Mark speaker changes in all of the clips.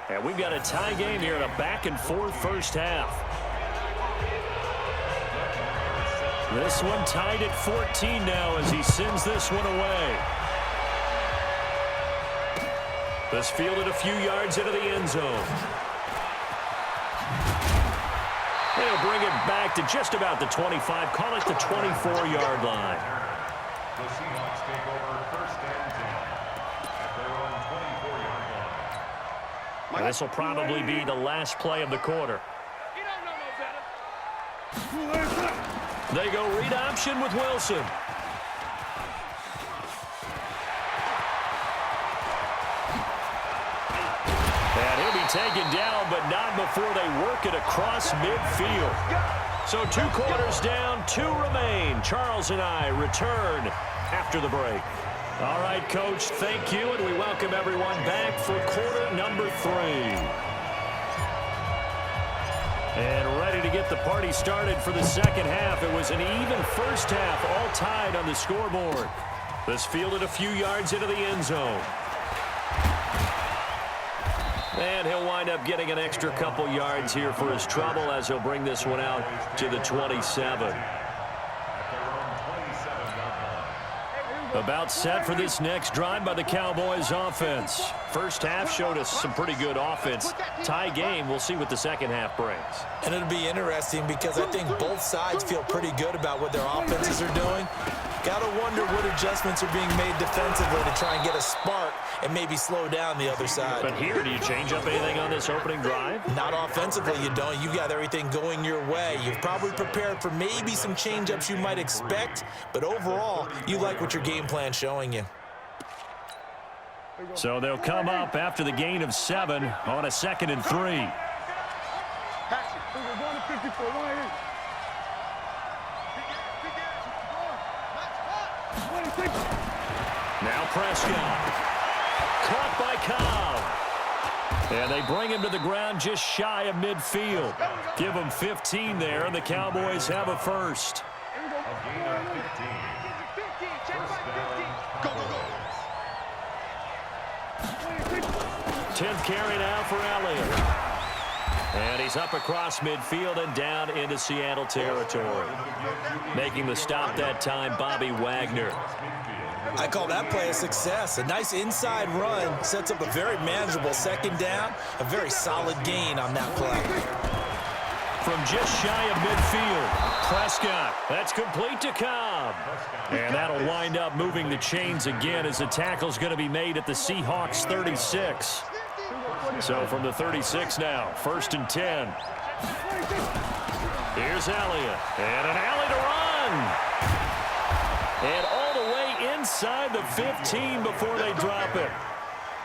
Speaker 1: And we've got a tie game here in a back-and-forth first half. This one tied at 14 now as he sends this one away. This fielded a few yards into the end zone. They'll bring it back to just about the 25. Call it the 24-yard line.
Speaker 2: The Seahawks take over first and 10 at their own 24-yard line.
Speaker 1: This will probably be the last play of the quarter. They go read option with Wilson. And he'll be taken down, but not before they work it across midfield. So 2 quarters down, 2 remain. Charles and I return after the break. All right, Coach, thank you, and we welcome everyone back for quarter number 3. And ready to get the party started for the second half. It was an even first half, all tied on the scoreboard. This fielded a few yards into the end zone. And he'll wind up getting an extra couple yards here for his trouble as he'll bring this one out to the 27. About set for this next drive by the Cowboys offense. First half showed us some pretty good offense. Tie game, we'll see what the second half brings.
Speaker 3: And it'll be interesting because I think both sides feel pretty good about what their offenses are doing. Got to wonder what adjustments are being made defensively to try and get a spark and maybe slow down the other side.
Speaker 1: But here, do you change up anything on this opening drive?
Speaker 3: Not offensively, you don't. You've got everything going your way. You've probably prepared for maybe some change-ups you might expect, but overall, you like what your game plan's showing you.
Speaker 1: So they'll come up after the gain of 7 on a 2nd and 3. Now Prescott. Caught by Cobb. And they bring him to the ground just shy of midfield. Give him 15 there, and the Cowboys have a first.
Speaker 2: A gain of 15. First down. Go, go, go.
Speaker 1: 10th carry now for Elliott. And he's up across midfield and down into Seattle territory. Making the stop that time, Bobby Wagner.
Speaker 3: I call that play a success. A nice inside run sets up a very manageable second down. A very solid gain on that play.
Speaker 1: From just shy of midfield, Prescott. That's complete to Cobb. And that'll wind up moving the chains again as the tackle's going to be made at the Seahawks 36. So from the 36 now, 1st and 10. Here's Elliott. And an alley to run. And all the way inside the 15 before they drop it.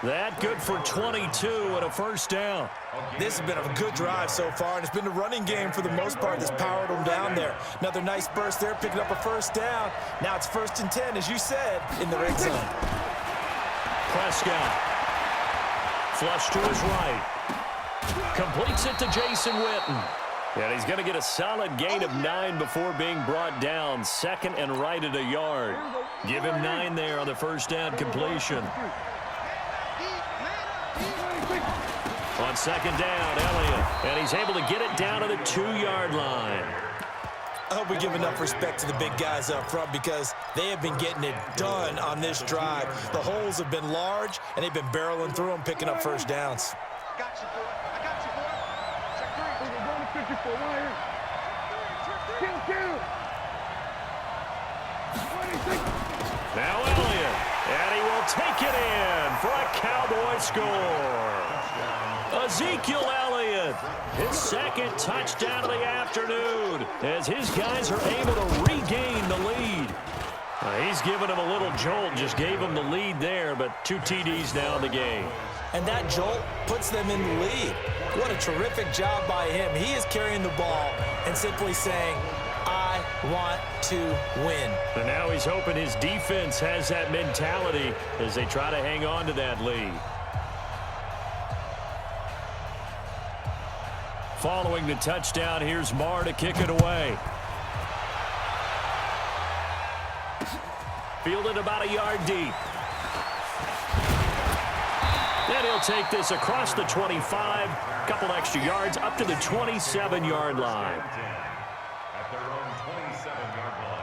Speaker 1: That good for 22 and a first down.
Speaker 3: This has been a good drive so far, and it's been the running game for the most part that's powered them down there. Another nice burst there, picking up a first down. Now it's 1st and 10, as you said, in the red zone.
Speaker 1: Prescott. Flush to his right. Completes it to Jason Witten. And he's going to get a solid gain of 9 before being brought down. 2nd and right at a yard. Give him 9 there on the first down completion. On 2nd down, Elliott. And he's able to get it down to the 2-yard line.
Speaker 3: I hope we give enough respect to the big guys up front because they have been getting it done on this drive. The holes have been large, and they've been barreling through them, picking up first downs.
Speaker 4: Got you, boy. I got you, boy. Check 3. We're going to 54 right here. Kill.
Speaker 1: Now Elliott. And he will take it in for a Cowboy score. Ezekiel Elliott, his 2nd touchdown of the afternoon as his guys are able to regain the lead. He's given him a little jolt, just gave him the lead there, but 2 TDs now in the game.
Speaker 3: And that jolt puts them in the lead. What a terrific job by him. He is carrying the ball and simply saying, I want to win.
Speaker 1: And now he's hoping his defense has that mentality as they try to hang on to that lead. Following the touchdown, here's Marr to kick it away. Fielded about a yard deep. And he'll take this across the 25, a couple extra yards up to the 27-yard line.
Speaker 2: At their own 27-yard line.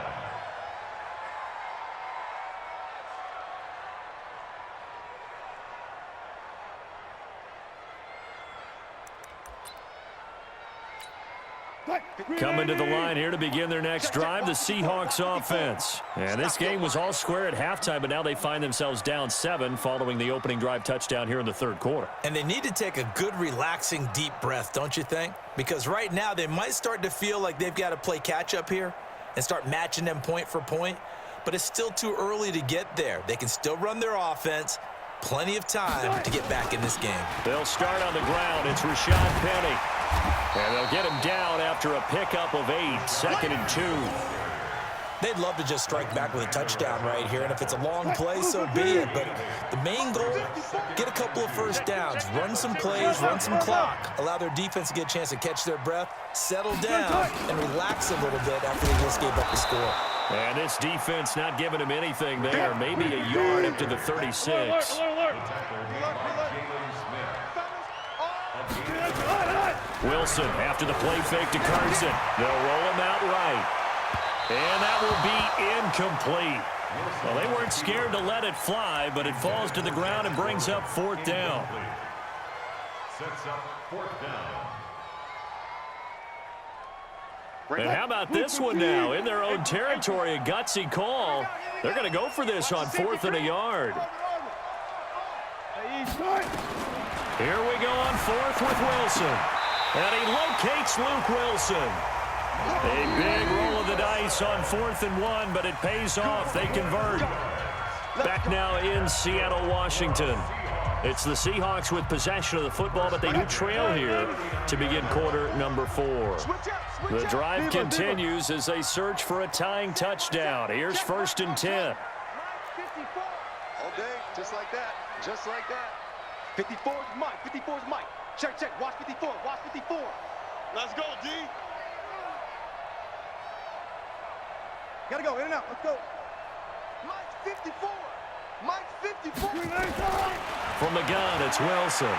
Speaker 1: Coming to the line here to begin their next drive, the Seahawks offense. And this game was all square at halftime, but now they find themselves down 7 following the opening drive touchdown here in the third quarter.
Speaker 3: And they need to take a good, relaxing, deep breath, don't you think? Because right now they might start to feel like they've got to play catch-up here and start matching them point for point. But it's still too early to get there. They can still run their offense. Plenty of time to get back in this game.
Speaker 1: They'll start on the ground. It's Rashad Penny. And they'll get him down after a pickup of 8, 2nd and 2.
Speaker 3: They'd love to just strike back with a touchdown right here, and if it's a long play, so be it. But the main goal, get a couple of first downs, run some plays, run some clock, allow their defense to get a chance to catch their breath, settle down, and relax a little bit after they just gave up the score.
Speaker 1: And this defense not giving him anything there, maybe a yard up to the 36. Wilson after the play fake to Carson. They'll roll him out right. And that will be incomplete. Well, they weren't scared to let it fly, but it falls to the ground and brings up 4th down.
Speaker 2: Sets up 4th down.
Speaker 1: And how about this one now? In their own territory, a gutsy call. They're going to go for this on 4th and a yard. Here we go on 4th with Wilson. And he locates Luke Wilson. A big roll of the dice on 4th and 1, but it pays off. They convert. Back now in Seattle, Washington. It's the Seahawks with possession of the football, but they do trail here to begin quarter number 4. The drive continues as they search for a tying touchdown. Here's 1st and 10.
Speaker 4: All day, just like that. Just like that. 54 is Mike. 54 is Mike. Check, check. Watch 54. Watch 54. Let's go, D. Gotta go. In and out. Let's go. Mike's 54. Mike's 54.
Speaker 1: From the gun, it's Wilson.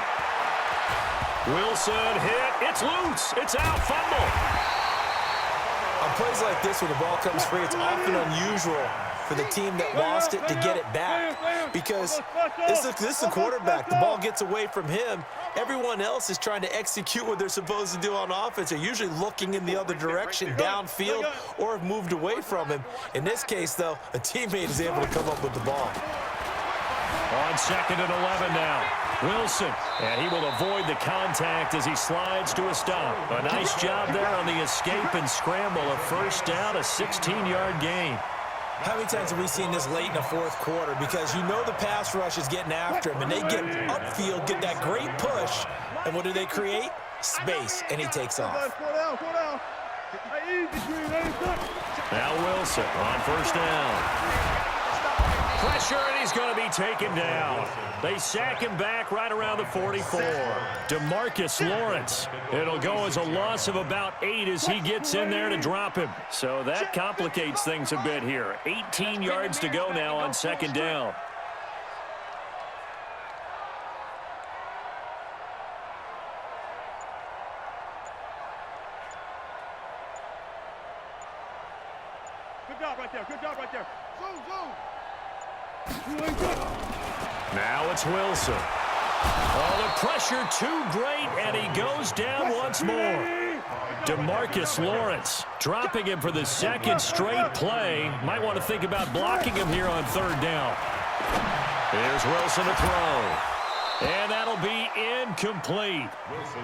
Speaker 1: Wilson hit. It's loose. It's out. Fumble.
Speaker 3: On plays like this, when the ball comes free, it's often unusual for the team that lost it to get it back. Because this is the quarterback. The ball gets away from him. Everyone else is trying to execute what they're supposed to do on offense. They're usually looking in the other direction, downfield, or have moved away from him. In this case, though, a teammate is able to come up with the ball.
Speaker 1: On 2nd and 11 now. Wilson, and he will avoid the contact as he slides to a stop. A nice job there on the escape and scramble. A 1st down, a 16-yard gain.
Speaker 3: How many times have we seen this late in the 4th quarter? Because you know the pass rush is getting after him, and they get upfield, get that great push, and what do they create? Space, and he takes off.
Speaker 1: Now Wilson on 1st down. Pressure, and he's going to be taken down. They sack him back right around the 44. DeMarcus Lawrence. It'll go as a loss of about 8 as he gets in there to drop him. So that complicates things a bit here. 18 yards to go now on 2nd down.
Speaker 4: Good job right there. Good job right there. Zoom, zoom.
Speaker 1: Now it's Wilson. Oh, the pressure too great, and he goes down once more. DeMarcus Lawrence dropping him for the 2nd straight play. Might want to think about blocking him here on 3rd down. Here's Wilson to throw. And that'll be incomplete.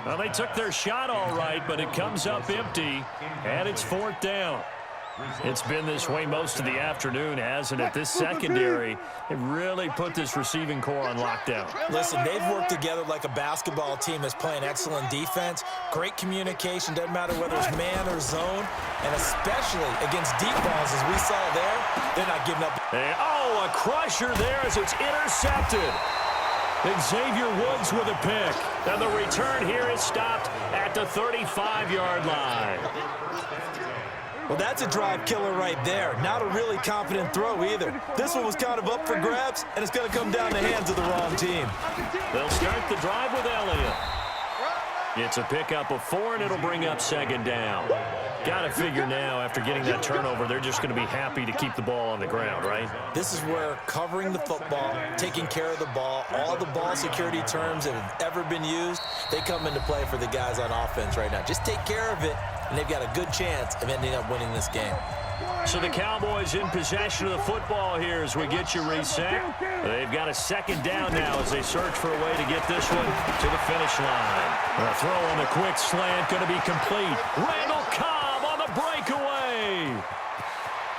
Speaker 1: Well, they took their shot all right, but it comes up empty, and it's 4th down. It's been this way most of the afternoon, hasn't it? This secondary, it really put this receiving core on lockdown.
Speaker 3: Listen, they've worked together like a basketball team that's playing excellent defense. Great communication, doesn't matter whether it's man or zone, and especially against deep balls, as we saw there, they're not giving up.
Speaker 1: And, oh, a crusher there as it's intercepted. Xavier Woods with a pick. And the return here is stopped at the 35-yard line.
Speaker 3: Well, that's a drive killer right there. Not a really confident throw either. This one was kind of up for grabs, and it's going to come down the hands of the wrong team.
Speaker 1: They'll start the drive with Elliott. It's a pickup of 4, and it'll bring up second down. Got to figure now, after getting that turnover, they're just going to be happy to keep the ball on the ground, right?
Speaker 3: This is where covering the football, taking care of the ball, all the ball security terms that have ever been used, they come into play for the guys on offense right now. Just take care of it, and they've got a good chance of ending up winning this game.
Speaker 1: So the Cowboys in possession of the football here as we get you reset. They've got a second down now as they search for a way to get this one to the finish line. The throw on the quick slant going to be complete. Randall Cobb on the breakaway.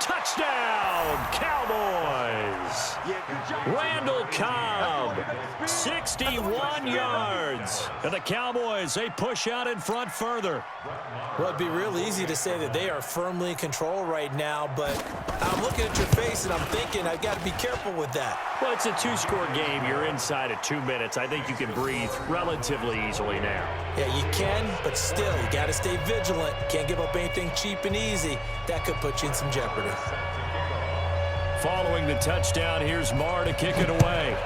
Speaker 1: Touchdown, Cowboys. Randall Cobb, 61 yards. And the Cowboys, they push out in front further.
Speaker 3: Well, it'd be real easy to say that they are firmly in control right now, but I'm looking at your face and I'm thinking I've got to be careful with that.
Speaker 1: Well, it's a 2-score game. You're inside at 2 minutes. I think you can breathe relatively easily now.
Speaker 3: Yeah, you can, but still, you got to stay vigilant. Can't give up anything cheap and easy. That could put you in some jeopardy.
Speaker 1: Following the touchdown, here's Marr to kick it away.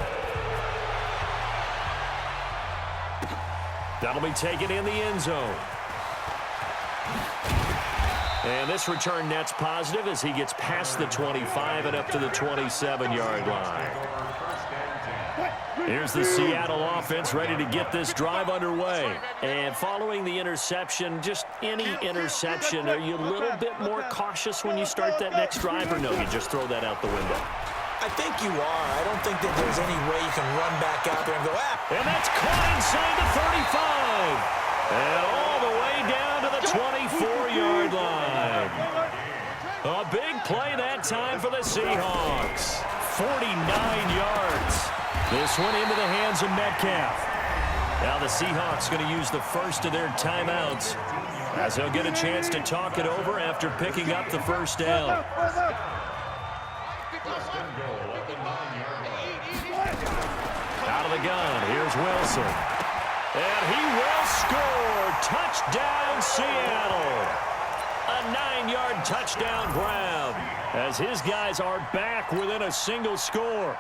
Speaker 1: That'll be taken in the end zone. And this return net's positive as he gets past the 25 and up to the 27-yard line. Here's the Seattle offense ready to get this drive underway. And following the interception, just any interception, are you a little bit more cautious when you start that next drive, or no, you just throw that out the window?
Speaker 3: I think you are. I don't think that there's any way you can run back out there and go,
Speaker 1: And that's caught inside the 35. And all the way down to the 24-yard line. A big play that time for the Seahawks. 49 yards. This one into the hands of Metcalf. Now the Seahawks going to use the first of their timeouts as they'll get a chance to talk it over after picking up the first down. Out of the gun, here's Wilson. And he will score. Touchdown, Seattle. A 9-yard touchdown grab as his guys are back within a single score.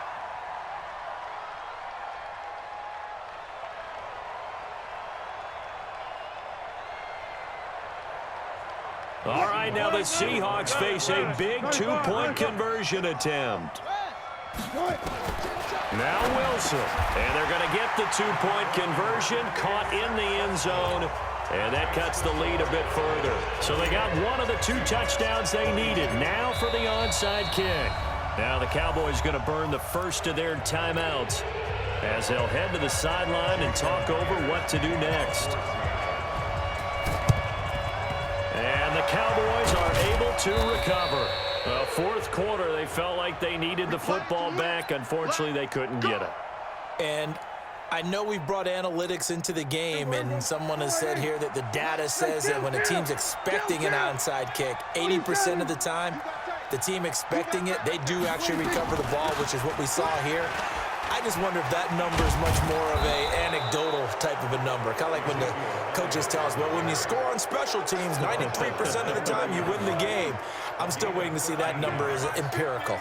Speaker 1: All right, now the Seahawks face a big 2-point conversion attempt. Now Wilson, and they're going to get the 2-point conversion, caught in the end zone, and that cuts the lead a bit further. So they got one of the 2 touchdowns they needed. Now for the onside kick. Now the Cowboys going to burn the first of their timeouts as they'll head to the sideline and talk over what to do next. And the Cowboys are able to recover. Fourth quarter, they felt like they needed the football back. Unfortunately, they couldn't get it.
Speaker 3: And I know we've brought analytics into the game, and someone has said here that the data says that when a team's expecting an onside kick, 80% of the time, the team expecting it, they do actually recover the ball, which is what we saw here. I just wonder if that number is much more of a anecdotal type of a number. Kind of like when the coaches tell us, well, when you score on special teams, 93% of the time you win the game. I'm still waiting to see that number is empirical.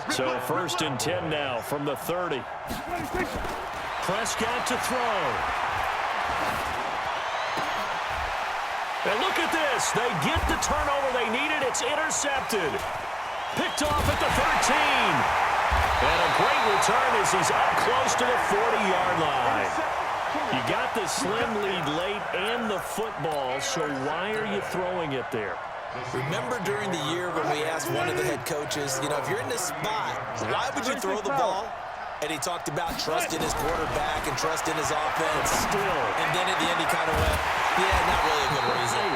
Speaker 1: So 1st and 10 now from the 30. Prescott to throw. And look at this. They get the turnover they needed. It's intercepted. Picked off at the 13. And a great return as he's up close to the 40-yard line. You got the slim lead late and the football, so why are you throwing it there?
Speaker 3: Remember during the year when we asked one of the head coaches, you know, if you're in this spot, why would you throw the ball? And he talked about trust in his quarterback and trust in his offense.
Speaker 1: Still.
Speaker 3: And then at the end he kind of went, yeah, not really a good reason.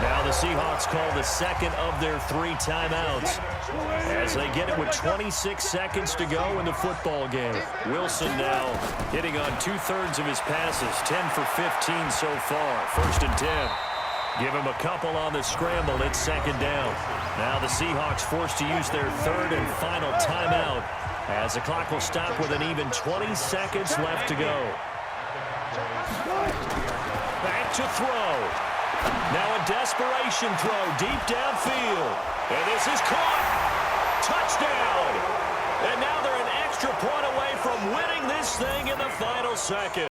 Speaker 1: Now the Seahawks call the second of their 3 timeouts as they get it with 26 seconds to go in the football game. Wilson now hitting on 2/3 of his passes, 10 for 15 so far. 1st and 10. Give him a couple on the scramble. It's second down. Now the Seahawks forced to use their 3rd and final timeout as the clock will stop with an even 20 seconds left to go. Back to throw. Now a desperation throw deep downfield. And this is caught. Touchdown. And now they're an extra point away from winning this thing in the final second.